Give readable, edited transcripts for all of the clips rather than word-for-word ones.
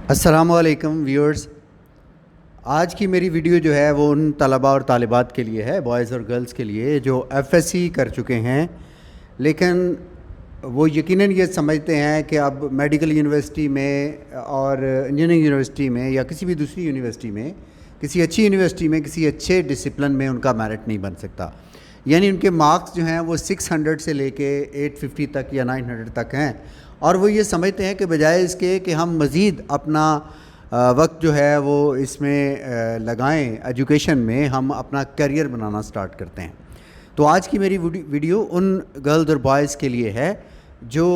السلام علیکم ویورز. آج کی میری ویڈیو جو ہے وہ ان طلباء اور طالبات کے لیے ہے، بوائز اور گرلز کے لیے، جو ایف ایس سی کر چکے ہیں لیکن وہ یقیناً یہ سمجھتے ہیں کہ اب میڈیکل یونیورسٹی میں اور انجینئرنگ یونیورسٹی میں یا کسی بھی دوسری یونیورسٹی میں، کسی اچھی یونیورسٹی میں، کسی اچھے ڈسپلن میں ان کا میرٹ نہیں بن سکتا. یعنی ان کے مارکس جو ہیں وہ 600 سے لے کے 850 تک یا 900 تک ہیں، اور وہ یہ سمجھتے ہیں کہ بجائے اس کے کہ ہم مزید اپنا وقت جو ہے وہ اس میں لگائیں ایجوکیشن میں، ہم اپنا کیریئر بنانا سٹارٹ کرتے ہیں. تو آج کی میری ویڈیو ان گرلز اور بوائز کے لیے ہے جو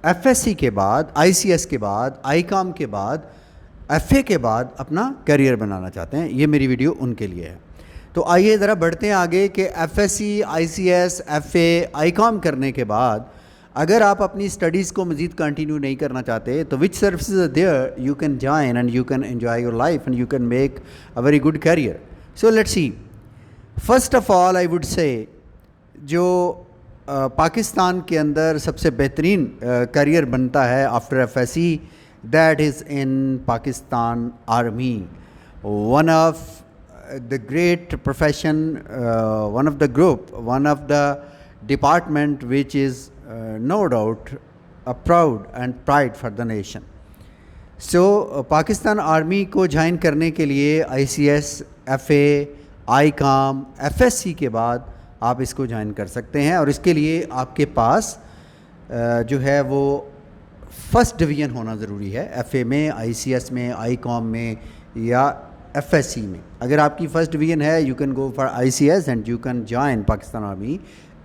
ایف ایس سی کے بعد، آئی سی ایس کے بعد، آئی کام کے بعد، ایف اے کے بعد اپنا کیریئر بنانا چاہتے ہیں. یہ میری ویڈیو ان کے لیے ہے. تو آئیے ذرا بڑھتے ہیں آگے کہ F S C, I C S, F A, I com کرنے کے بعد اگر آپ اپنی اسٹڈیز کو مزید کنٹینیو نہیں کرنا چاہتے تو which services are there you can join and you can enjoy your life and you can make a very good career. So let's see. First of all I would say جو پاکستان کے اندر سب سے بہترین career بنتا ہے after F S C, that is in Pakistan army. One of the great profession, one of the group, one of the department which is no doubt a proud and pride for the nation. So Pakistan army کو join کرنے کے لیے I C S, F A, I com, F S C کے بعد آپ اس کو join کر سکتے ہیں، اور اس کے لیے آپ کے پاس جو ہے وہ فرسٹ ڈویژن ہونا ضروری ہے. ایف اے میں، آئی سی ایس میں، آئی کام میں یا ایف ایس سی میں. اگر آپ کی فرسٹ ڈویژن ہے you can go for I C S and you can join Pakistan army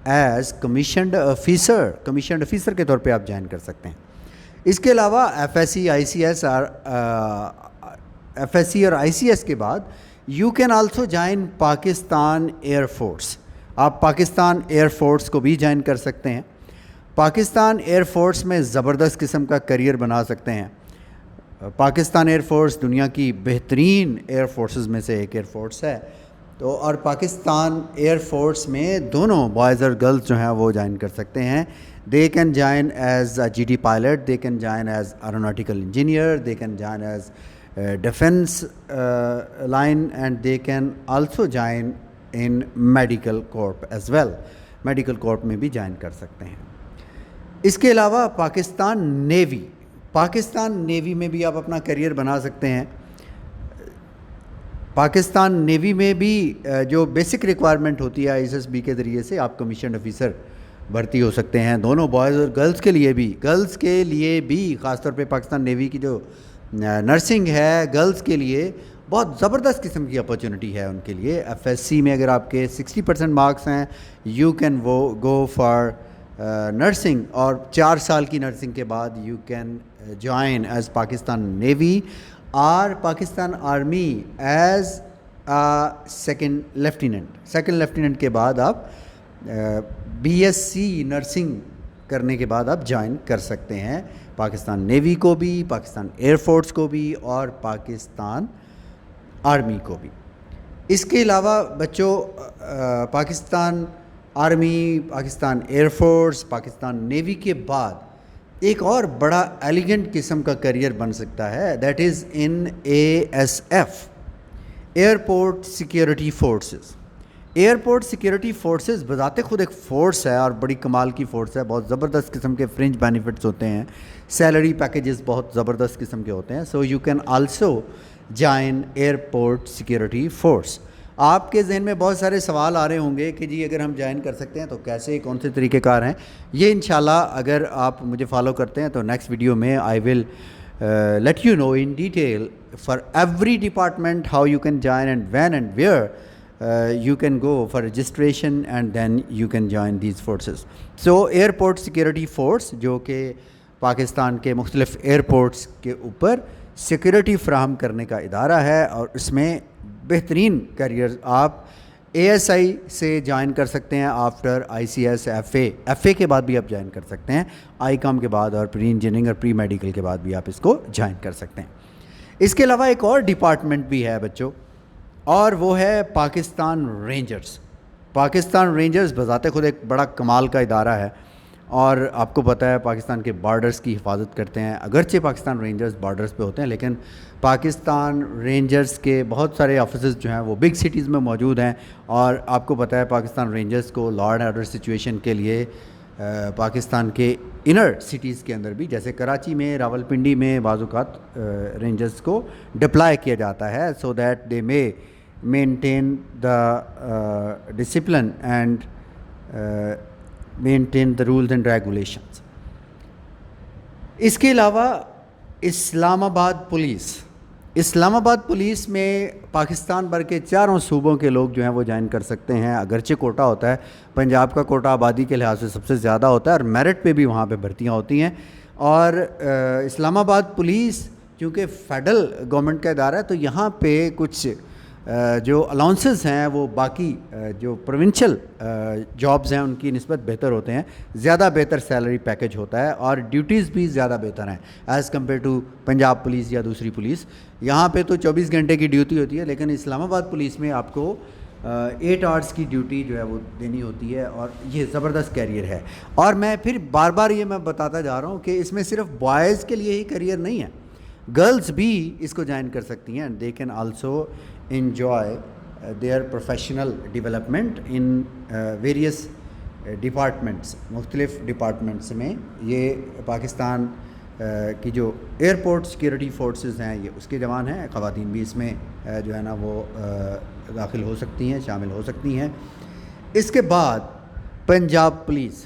as commissioned officer. Commissioned officer کے طور پہ آپ جوائن کر سکتے ہیں. اس کے علاوہ F S C, I C S اور ایف ایس سی اور آئی سی ایس کے بعد you can also join Pakistan air force. آپ پاکستان ایئر فورس کو بھی جوائن کر سکتے ہیں. پاکستان ایئر فورس میں زبردست قسم کا کیریئر بنا سکتے ہیں. پاکستان ایئر فورس دنیا کی بہترین ایئر فورسز میں سے ایک ایئر فورس ہے. تو اور پاکستان ایئر فورس میں دونوں بوائز اور گرلز جو ہیں وہ جوائن کر سکتے ہیں. They can join as G D pilot, they can join as aeronautical engineer, they can join as defence line, and they can also join in medical corps as well. Medical corps میں بھی join کر سکتے ہیں. اس کے علاوہ Pakistan navy میں بھی آپ اپنا کیریئر بنا سکتے ہیں. پاکستان نیوی میں بھی جو بیسک ریکوائرمنٹ ہوتی ہے آئی ایس ایس بی کے ذریعے سے آپ کمیشنڈ آفیسر بھرتی ہو سکتے ہیں. دونوں بوائز اور گرلز کے لیے بھی خاص طور پہ پاکستان نیوی کی جو نرسنگ ہے گرلز کے لیے بہت زبردست قسم کی اپرچونٹی ہے ان کے لیے. ایف ایس سی میں اگر آپ کے 60% مارکس ہیں you can go for nursing, اور 4 سال کی نرسنگ کے بعد you can join as Pakistan navy اور Pakistan army as second lieutenant کے بعد آپ بی ایس سی نرسنگ کرنے کے بعد آپ جوائن کر سکتے ہیں پاکستان نیوی کو بھی، پاکستان ایئر فورس کو بھی اور پاکستان آرمی کو بھی. اس کے علاوہ بچوں Pakistan army, Pakistan air force, Pakistan navy کے بعد ایک اور بڑا ایلیگنٹ قسم کا کیریئر بن سکتا ہے، that is in A S F, airport security forces. Airport security forces بذات خود ایک فورس ہے اور بڑی کمال کی فورس ہے. بہت زبردست قسم کے فرنج بینیفٹس ہوتے ہیں، سیلری پیکیجز بہت زبردست قسم کے ہوتے ہیں. So you can also join airport security force. آپ کے ذہن میں بہت سارے سوال آ رہے ہوں گے کہ جی اگر ہم جوائن کر سکتے ہیں تو کیسے، کون سے طریقہ کار ہیں. یہ انشاءاللہ اگر آپ مجھے فالو کرتے ہیں تو نیکسٹ ویڈیو میں I will let you know in detail for every department how you can join and when and where you can go for registration and then you can join these forces. So airport security force جو کہ پاکستان کے مختلف airports کے اوپر security فراہم کرنے کا ادارہ ہے، اور اس میں بہترین کیریئر آپ اے ایس آئی سے جوائن کر سکتے ہیں after I C S, F A کے بعد بھی آپ جوائن کر سکتے ہیں، آئی کام کے بعد اور پری انجینئرنگ اور پری میڈیکل کے بعد بھی آپ اس کو جوائن کر سکتے ہیں. اس کے علاوہ ایک اور ڈپارٹمنٹ بھی ہے بچوں، اور وہ ہے پاکستان رینجرز. پاکستان رینجرز بذات خود ایک بڑا کمال کا ادارہ ہے. اور آپ کو پتہ ہے پاکستان کے بارڈرز کی حفاظت کرتے ہیں. اگرچہ پاکستان رینجرز بارڈرز پہ ہوتے ہیں لیکن پاکستان رینجرز کے بہت سارے آفیسز جو ہیں وہ بگ سٹیز میں موجود ہیں. اور آپ کو پتہ ہے پاکستان رینجرز کو لا اینڈ آرڈر سچویشن کے لیے پاکستان کے انر سٹیز کے اندر بھی جیسے کراچی میں, راولپنڈی میں بعض اوقات رینجرز کو ڈپلائی کیا جاتا ہے so that they may maintain the discipline and maintain the rules and regulations. اس کے علاوہ اسلام آباد پولیس میں پاکستان بھر کے چاروں صوبوں کے لوگ جو ہیں وہ جوائن کر سکتے ہیں. اگرچہ کوٹا ہوتا ہے, پنجاب کا کوٹا آبادی کے لحاظ سے سب سے زیادہ ہوتا ہے اور میرٹ پہ بھی وہاں پہ بھرتیاں ہوتی ہیں. اور اسلام آباد پولیس چونکہ فیڈرل گورنمنٹ کا ادارہ ہے تو یہاں پہ کچھ جو الاؤنسز ہیں وہ باقی جو پروونشل جابز ہیں ان کی نسبت بہتر ہوتے ہیں, زیادہ بہتر سیلری پیکج ہوتا ہے اور ڈیوٹیز بھی زیادہ بہتر ہیں as compare to Punjab police یا دوسری پولیس. یہاں پہ تو 24 گھنٹے کی ڈیوٹی ہوتی ہے لیکن اسلام آباد پولیس میں آپ کو 8 آورس کی ڈیوٹی جو ہے وہ دینی ہوتی ہے اور یہ زبردست کیریئر ہے. اور میں پھر بار بار یہ میں بتاتا جا رہا ہوں کہ اس میں صرف بوائز کے لیے ہی کیریئر نہیں ہے, گرلز بھی اس کو جوائن کر سکتی ہیں. They can also enjoy their professional development in various departments, مختلف ڈپارٹمنٹس میں. یہ پاکستان کی جو ایئرپورٹ سیکورٹی فورسز ہیں یہ اس کے جوان ہیں, خواتین بھی اس میں جو ہے نا وہ داخل ہو سکتی ہیں, شامل ہو سکتی ہیں. اس کے بعد Punjab police,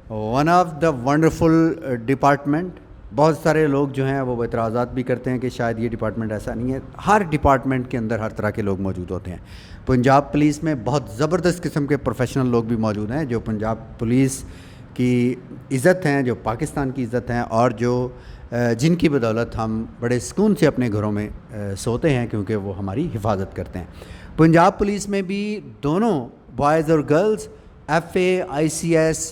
one of the wonderful department. بہت سارے لوگ جو ہیں وہ اعتراضات بھی کرتے ہیں کہ شاید یہ ڈپارٹمنٹ ایسا نہیں ہے. ہر ڈپارٹمنٹ کے اندر ہر طرح کے لوگ موجود ہوتے ہیں. پنجاب پولیس میں بہت زبردست قسم کے پروفیشنل لوگ بھی موجود ہیں جو پنجاب پولیس کی عزت ہیں, جو پاکستان کی عزت ہیں اور جو جن کی بدولت ہم بڑے سکون سے اپنے گھروں میں سوتے ہیں کیونکہ وہ ہماری حفاظت کرتے ہیں. پنجاب پولیس میں بھی دونوں بوائز اور گرلز FA, ICS,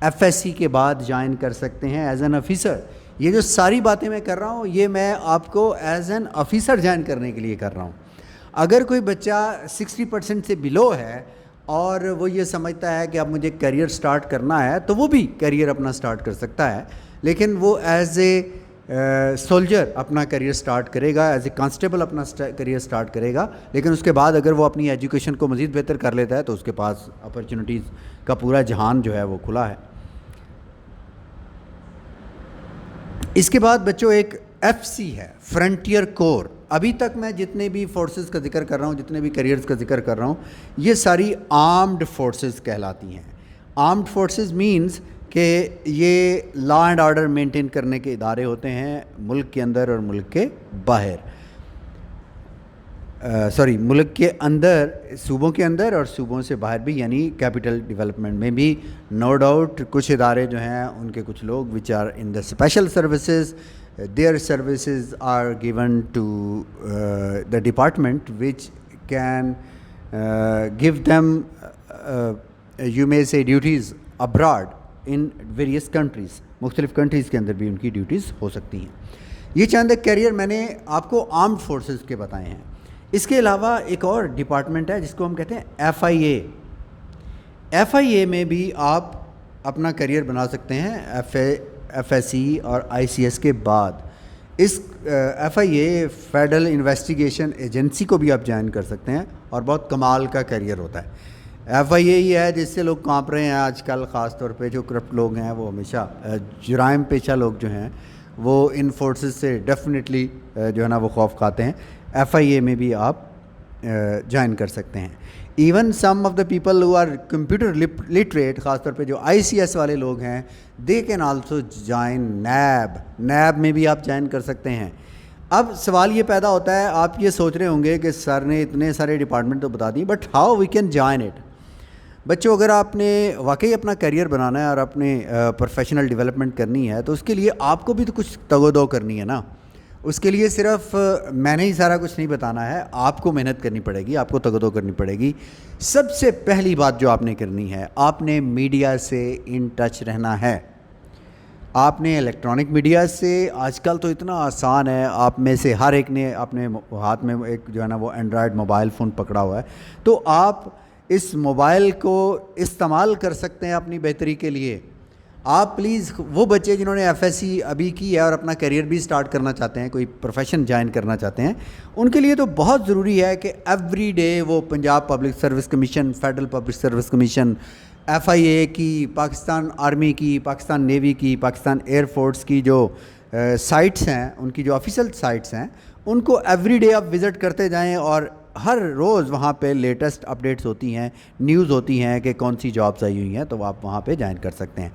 FSC کے بعد جوائن کر سکتے ہیں ایز این آفیسر. یہ جو ساری باتیں میں کر رہا ہوں یہ میں آپ کو ایز این آفیسر جوائن کرنے کے لیے کر رہا ہوں. اگر کوئی بچہ 60% سے بلو ہے اور وہ یہ سمجھتا ہے کہ اب مجھے کیریئر سٹارٹ کرنا ہے تو وہ بھی کیریئر اپنا سٹارٹ کر سکتا ہے, لیکن وہ ایز اے سولجر اپنا کیریئر سٹارٹ کرے گا, ایز اے کانسٹیبل اپنا کیریئر سٹارٹ کرے گا. لیکن اس کے بعد اگر وہ اپنی ایجوکیشن کو مزید بہتر کر لیتا ہے تو اس کے پاس اپرچونیٹیز کا پورا جہان جو ہے وہ کھلا ہے. اس کے بعد بچوں ایک FC ہے, فرنٹیئر کور. ابھی تک میں جتنے بھی فورسز کا ذکر کر رہا ہوں, جتنے بھی کیریئرز کا ذکر کر رہا ہوں, یہ ساری آرمڈ فورسز کہلاتی ہیں. آرمڈ فورسز مینز کہ یہ لا اینڈ آرڈر مینٹین کرنے کے ادارے ہوتے ہیں ملک کے اندر اور ملک کے باہر. ملک کے اندر, صوبوں کے اندر اور صوبوں سے باہر بھی, یعنی کیپٹل ڈیولپمنٹ میں بھی نو ڈاؤٹ کچھ ادارے جو ہیں ان کے کچھ لوگ which are in the special services, their services are given to the department which can give them you may say duties abroad in various countries. مختلف کنٹریز کے اندر بھی ان کی ڈیوٹیز ہو سکتی ہیں. یہ چند کیریئر میں نے آپ کو آرمڈ فورسز کے بتائے ہیں. اس کے علاوہ ایک اور ڈپارٹمنٹ ہے جس کو ہم کہتے ہیں FIA. FIA میں بھی آپ اپنا کیریئر بنا سکتے ہیں FSC اور ICS کے بعد. اس FIA فیڈرل انویسٹیگیشن ایجنسی کو بھی آپ جوائن کر سکتے ہیں اور بہت کمال کا کیریئر ہوتا ہے. FIA ہی ہے جس سے لوگ کانپ رہے ہیں آج کل, خاص طور پہ جو کرپٹ لوگ ہیں وہ ہمیشہ جرائم پیشہ لوگ جو ہیں وہ ان فورسز سے ڈیفینیٹلی جو ہے نا وہ خوف کھاتے ہیں. FIA میں بھی آپ جوائن کر سکتے ہیں. Even some of the people who are computer literate, خاص طور پہ جو ICS والے لوگ ہیں, they can also join NAB میں بھی آپ جوائن کر سکتے ہیں. اب سوال یہ پیدا ہوتا ہے, آپ یہ سوچ رہے ہوں گے کہ سر نے اتنے سارے ڈپارٹمنٹ تو بتا دیں, but how we can join it. بچوں اگر آپ نے واقعی اپنا کیریئر بنانا ہے اور اپنے پروفیشنل ڈیولپمنٹ کرنی ہے تو اس کے لیے آپ کو بھی تو کچھ تگ و دو کرنی ہے نا. اس کے لیے صرف میں نے ہی سارا کچھ نہیں بتانا ہے, آپ کو محنت کرنی پڑے گی, آپ کو تگ و دو کرنی پڑے گی. سب سے پہلی بات جو آپ نے کرنی ہے, آپ نے میڈیا سے ان ٹچ رہنا ہے. آپ نے الیکٹرانک میڈیا سے, آج کل تو اتنا آسان ہے, آپ میں سے ہر ایک نے اپنے ہاتھ میں ایک جو ہے نا وہ اینڈرائڈ موبائل فون پکڑا ہوا ہے, تو آپ اس موبائل کو استعمال کر سکتے ہیں اپنی بہتری کے لیے. آپ پلیز وہ بچے جنہوں نے ایف ایس سی ابھی کی ہے اور اپنا کیریئر بھی اسٹارٹ کرنا چاہتے ہیں, کوئی پروفیشن جوائن کرنا چاہتے ہیں, ان کے لیے تو بہت ضروری ہے کہ ایوری ڈے وہ Punjab public service commission, federal public service commission, F I A کی, پاکستان آرمی کی, پاکستان نیوی کی, پاکستان ایئر فورس کی جو سائٹس ہیں, ان کی جو آفیشیل سائٹس ہیں, ان کو ایوری ڈے آپ وزٹ کرتے جائیں, اور ہر روز وہاں پہ لیٹسٹ اپڈیٹس ہوتی ہیں, نیوز ہوتی ہیں کہ کون سی جابس آئی ہوئی ہیں, تو آپ وہاں پہ جوائن کر سکتے ہیں.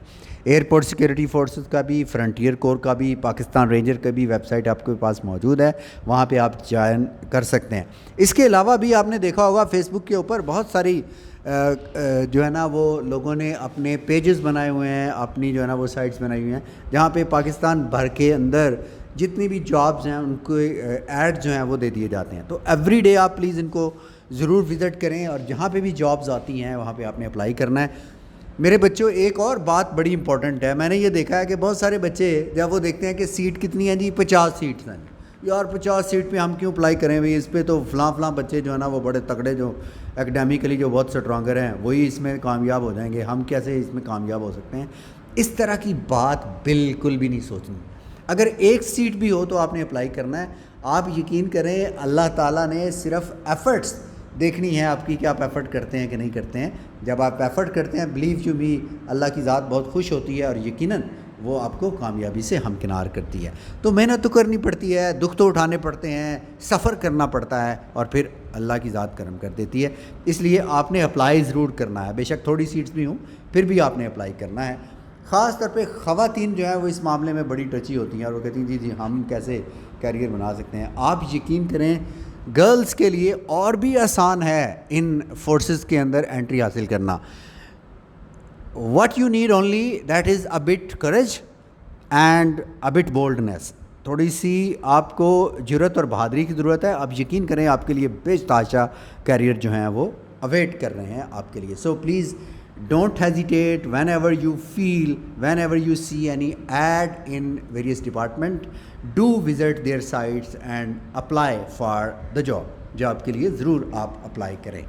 ایئرپورٹ سیکورٹی فورسز کا بھی, فرنٹیئر کور کا بھی, پاکستان رینجر کا بھی ویب سائٹ آپ کے پاس موجود ہے, وہاں پہ آپ جوائن کر سکتے ہیں. اس کے علاوہ بھی آپ نے دیکھا ہوگا فیس بک کے اوپر بہت ساری جو ہے نا وہ لوگوں نے اپنے پیجز بنائے ہوئے ہیں, اپنی جو ہے نا وہ سائٹس بنائی ہوئی ہیں, جہاں پہ پاکستان بھر کے اندر جتنی بھی جابز ہیں ان کو ایڈ جو ہیں وہ دے دیے جاتے ہیں. تو ایوری ڈے آپ پلیز ان کو ضرور وزٹ کریں, اور جہاں پہ بھی جابز آتی ہیں وہاں پہ آپ نے اپلائی کرنا ہے. میرے بچوں, ایک اور بات بڑی امپورٹنٹ ہے, میں نے یہ دیکھا ہے کہ بہت سارے بچے جب وہ دیکھتے ہیں کہ سیٹ کتنی ہیں, جی 50 سیٹس ہیں, یار 50 سیٹ پہ ہم کیوں اپلائی کریں بھائی, اس پہ تو فلاں بچے جو ہے نا وہ بڑے تگڑے, جو اکیڈیمیکلی جو بہت اسٹرانگر ہیں, وہی اس میں کامیاب ہو جائیں گے, ہم کیسے اس میں کامیاب ہو سکتے ہیں. اس طرح کی بات بالکل بھی نہیں سوچنی. اگر ایک سیٹ بھی ہو تو آپ نے اپلائی کرنا ہے. آپ یقین کریں, اللہ تعالیٰ نے صرف ایفرٹس دیکھنی ہے آپ کی کہ آپ ایفرٹ کرتے ہیں کہ نہیں کرتے ہیں. جب آپ ایفرٹ کرتے ہیں, بلیو یو می, اللہ کی ذات بہت خوش ہوتی ہے, اور یقیناً وہ آپ کو کامیابی سے ہمکنار کرتی ہے. تو محنت تو کرنی پڑتی ہے, دکھ تو اٹھانے پڑتے ہیں, سفر کرنا پڑتا ہے, اور پھر اللہ کی ذات کرم کر دیتی ہے. اس لیے آپ نے اپلائی ضرور کرنا ہے, بے شک تھوڑی سیٹس بھی ہوں پھر بھی آپ نے اپلائی کرنا ہے. خاص طور پہ خواتین جو ہیں وہ اس معاملے میں بڑی ٹچی ہوتی ہیں, اور وہ کہتی ہیں جی ہم کیسے کیریئر بنا سکتے ہیں. آپ یقین کریں, گرلز کے لیے اور بھی آسان ہے ان فورسز کے اندر انٹری حاصل کرنا. What you need only that is a but courage and a but boldness. تھوڑی سی آپ کو جرأت اور بہادری کی ضرورت ہے. آپ یقین کریں آپ کے لیے بے تحاشا کیریئر جو ہیں وہ اویٹ کر رہے ہیں آپ کے لیے. So please don't hesitate, whenever you feel, whenever you see any ad in various department, do visit their sites and apply for the job. Job کے لیے ضرور آپ اپلائی کریں.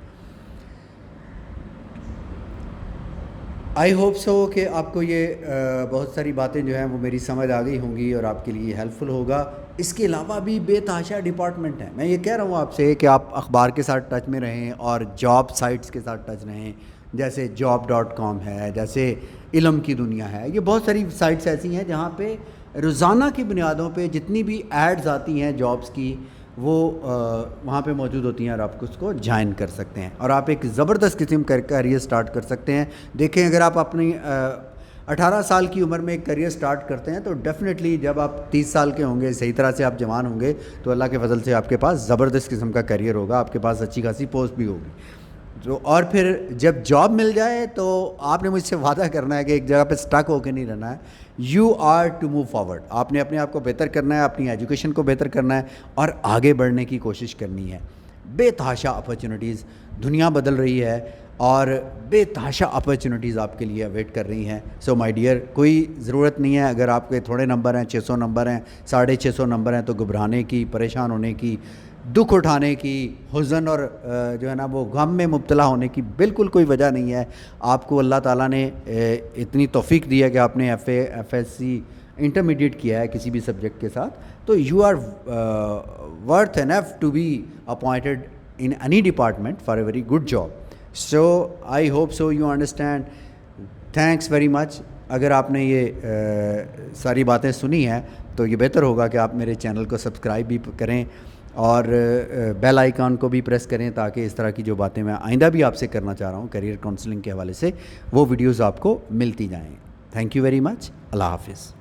آئی ہوپ سو کہ آپ کو یہ بہت ساری باتیں جو ہیں وہ میری سمجھ آ گئی ہوں گی اور آپ کے لیے ہیلپ فل ہوگا. اس کے علاوہ بھی بے تحاشا ڈپارٹمنٹ ہیں. میں یہ کہہ رہا ہوں آپ سے کہ آپ اخبار کے ساتھ ٹچ میں رہیں اور جاب سائٹس کے ساتھ ٹچ رہیں, جیسے job.com ہے, جیسے علم کی دنیا ہے. یہ بہت ساری سائٹس ایسی ہیں جہاں پہ روزانہ کی بنیادوں پہ جتنی بھی ایڈز آتی ہیں جابس کی, وہ وہاں پہ موجود ہوتی ہیں, اور آپ اس کو جوائن کر سکتے ہیں, اور آپ ایک زبردست قسم کا کیریئر سٹارٹ کر سکتے ہیں. دیکھیں, اگر آپ اپنی 18 سال کی عمر میں ایک کیریئر سٹارٹ کرتے ہیں تو ڈیفینیٹلی جب آپ 30 سال کے ہوں گے, صحیح طرح سے آپ جوان ہوں گے, تو اللہ کے فضل سے آپ کے پاس زبردست قسم کا کیریئر ہوگا, آپ کے پاس اچھی خاصی پوسٹ بھی ہوگی. تو اور پھر جب جاب مل جائے تو آپ نے مجھ سے وعدہ کرنا ہے کہ ایک جگہ پہ سٹک ہو کے نہیں رہنا ہے. You are to move forward. آپ نے اپنے آپ کو بہتر کرنا ہے, اپنی ایجوکیشن کو بہتر کرنا ہے, اور آگے بڑھنے کی کوشش کرنی ہے. بے تحاشا اپرچونیٹیز, دنیا بدل رہی ہے, اور بے تحاشا اپرچونیٹیز آپ کے لیے ویٹ کر رہی ہیں. سو مائی ڈیئر, کوئی ضرورت نہیں ہے اگر آپ کے تھوڑے نمبر ہیں, 600 نمبر ہیں, 650 نمبر ہیں, تو گھبرانے کی, پریشان ہونے کی, دکھ اٹھانے کی, حزن اور جو ہے نا وہ غم میں مبتلا ہونے کی بالکل کوئی وجہ نہیں ہے. آپ کو اللہ تعالیٰ نے اتنی توفیق دی ہے کہ آپ نے ایف ایس سی انٹرمیڈیٹ کیا ہے کسی بھی سبجیکٹ کے ساتھ, تو you are worth enough to be appointed in any department for a very good job. So I hope so you understand. Thanks very much. اگر آپ نے یہ ساری باتیں سنی ہیں تو یہ بہتر ہوگا کہ آپ میرے چینل کو سبسکرائب بھی کریں, اور بیل آئیکن کو بھی پریس کریں, تاکہ اس طرح کی جو باتیں میں آئندہ بھی آپ سے کرنا چاہ رہا ہوں کیریئر کاؤنسلنگ کے حوالے سے, وہ ویڈیوز آپ کو ملتی جائیں. Thank you very much. اللہ حافظ.